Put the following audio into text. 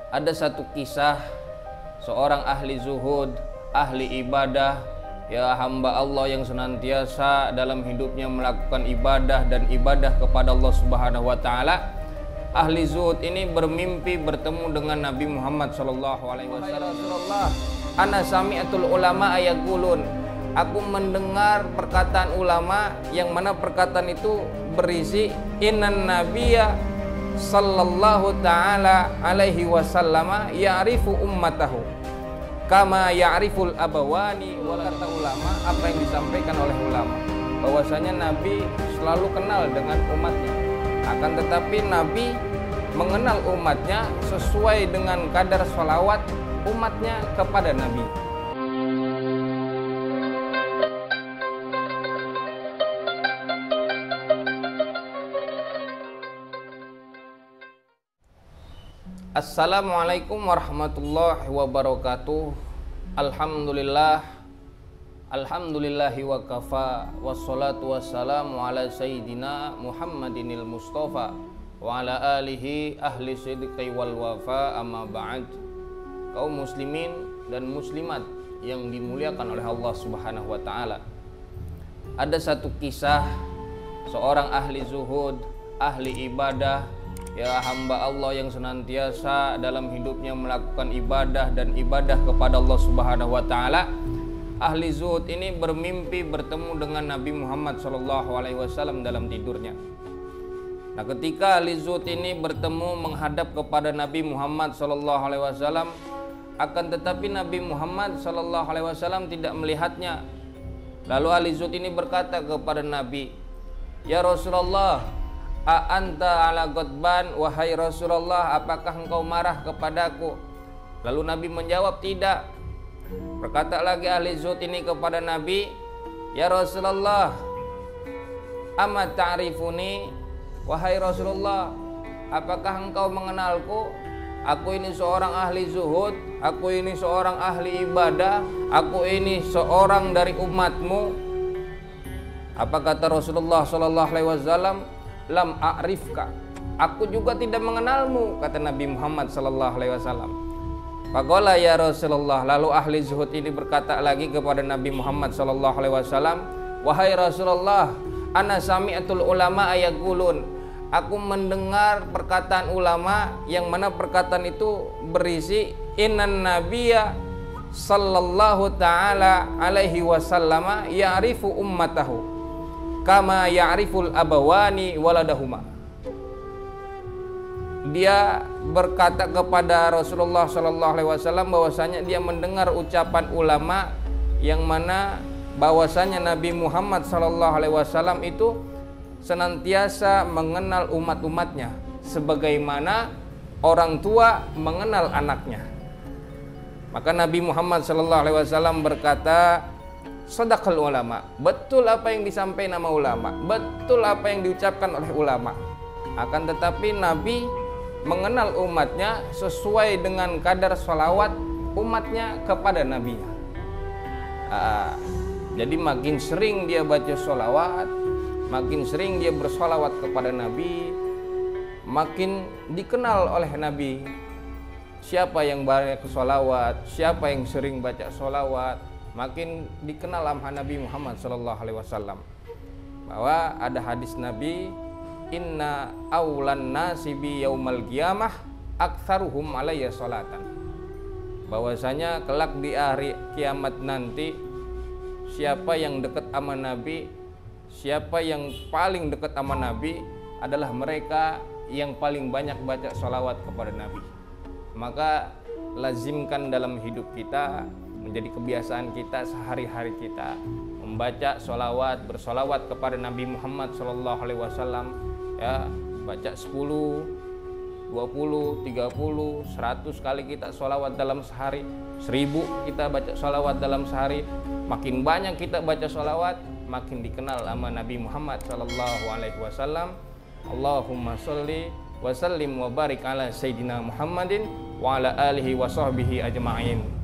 Ada satu kisah seorang ahli zuhud, ahli ibadah, ya hamba Allah yang senantiasa dalam hidupnya melakukan ibadah dan ibadah kepada Allah Subhanahu wa taala. Ahli zuhud ini bermimpi bertemu dengan Nabi Muhammad sallallahu alaihi wasallam. Rasulullah, ana sami'atul ulama yaqulun. Aku mendengar perkataan ulama yang mana perkataan itu berisi innan nabiyya sallallahu ta'ala alaihi wasallama ya'rifu ummatahu kama ya'riful abawani. Kata ulama, apa yang disampaikan oleh ulama, bahwasanya Nabi selalu kenal dengan umatnya, akan tetapi Nabi mengenal umatnya sesuai dengan kadar sholawat umatnya kepada Nabi. Assalamualaikum warahmatullahi wabarakatuh. Alhamdulillahi wa kafa, wassalatu wassalamu ala sayyidina Muhammadinil Mustafa wa ala alihi ahli sidqi wal wafa, amma ba'd. Kaum muslimin dan muslimat yang dimuliakan oleh Allah Subhanahu wa taala. Ada satu kisah seorang ahli zuhud, ahli ibadah, ya hamba Allah yang senantiasa dalam hidupnya melakukan ibadah dan ibadah kepada Allah Subhanahu wa taala. Ahli zuhud ini bermimpi bertemu dengan Nabi Muhammad sallallahu alaihi wasallam dalam tidurnya. Nah, ketika ahli zuhud ini bertemu menghadap kepada Nabi Muhammad sallallahu alaihi wasallam, akan tetapi Nabi Muhammad sallallahu alaihi wasallam tidak melihatnya. Lalu ahli zuhud ini berkata kepada Nabi, "Ya Rasulullah, a'anta ala ghadban, wahai Rasulullah, apakah engkau marah kepadaku?" Lalu Nabi menjawab, "Tidak." Berkata lagi ahli zuhud ini kepada Nabi, "Ya Rasulullah, amma ta'rifuni?" Wahai Rasulullah, apakah engkau mengenalku? Aku ini seorang ahli zuhud, aku ini seorang ahli ibadah, aku ini seorang dari umatmu. Apa kata Rasulullah sallallahu alaihi wasallam? Lam a'rifka, aku juga tidak mengenalmu, kata Nabi Muhammad sallallahu alaihi wasallam. Faqala ya Rasulullah, lalu ahli zuhud ini berkata lagi kepada Nabi Muhammad sallallahu alaihi wasallam, "Wahai Rasulullah, ana sami'atul ulama yaqulun." Aku mendengar perkataan ulama yang mana perkataan itu berisi innan nabiyya sallallahu ta'ala alaihi wasallama ya'rifu ummatahu kama ya'riful abawani waladahuma. Dia berkata kepada Rasulullah sallallahu alaihi wasallam bahwasanya dia mendengar ucapan ulama yang mana bahwasanya Nabi Muhammad sallallahu alaihi wasallam itu senantiasa mengenal umat-umatnya sebagaimana orang tua mengenal anaknya. Maka Nabi Muhammad sallallahu alaihi wasallam berkata, "Shadaqal ulama." Betul apa yang disampaikan nama ulama, betul apa yang diucapkan oleh ulama. Akan tetapi Nabi mengenal umatnya sesuai dengan kadar sholawat umatnya kepada Nabi. Jadi makin sering dia baca sholawat, makin sering dia bersholawat kepada Nabi, makin dikenal oleh Nabi. Siapa yang banyak sholawat, siapa yang sering baca sholawat, makin dikenal sama Nabi Muhammad sallallahu alaihi wasallam. Bahwa ada hadis Nabi, inna awlan nasi bi yaumal qiyamah aktsaruhum alayya sholatan. Bahwasanya kelak di hari kiamat nanti, siapa yang dekat sama Nabi, siapa yang paling dekat sama Nabi adalah mereka yang paling banyak baca sholawat kepada Nabi. Maka lazimkan dalam hidup kita, menjadi kebiasaan kita sehari-hari kita membaca sholawat, bersolawat kepada Nabi Muhammad sallallahu alaihi wasallam. Ya, baca 10, 20, 30, 100 kali kita sholawat dalam sehari, 1000 kita baca sholawat dalam sehari. Makin banyak kita baca sholawat, makin dikenal sama Nabi Muhammad sallallahu alaihi wasallam. Allahumma sholli wa sallim wa barik ala sayyidina Muhammadin wa ala alihi wa sahbihi ajma'in.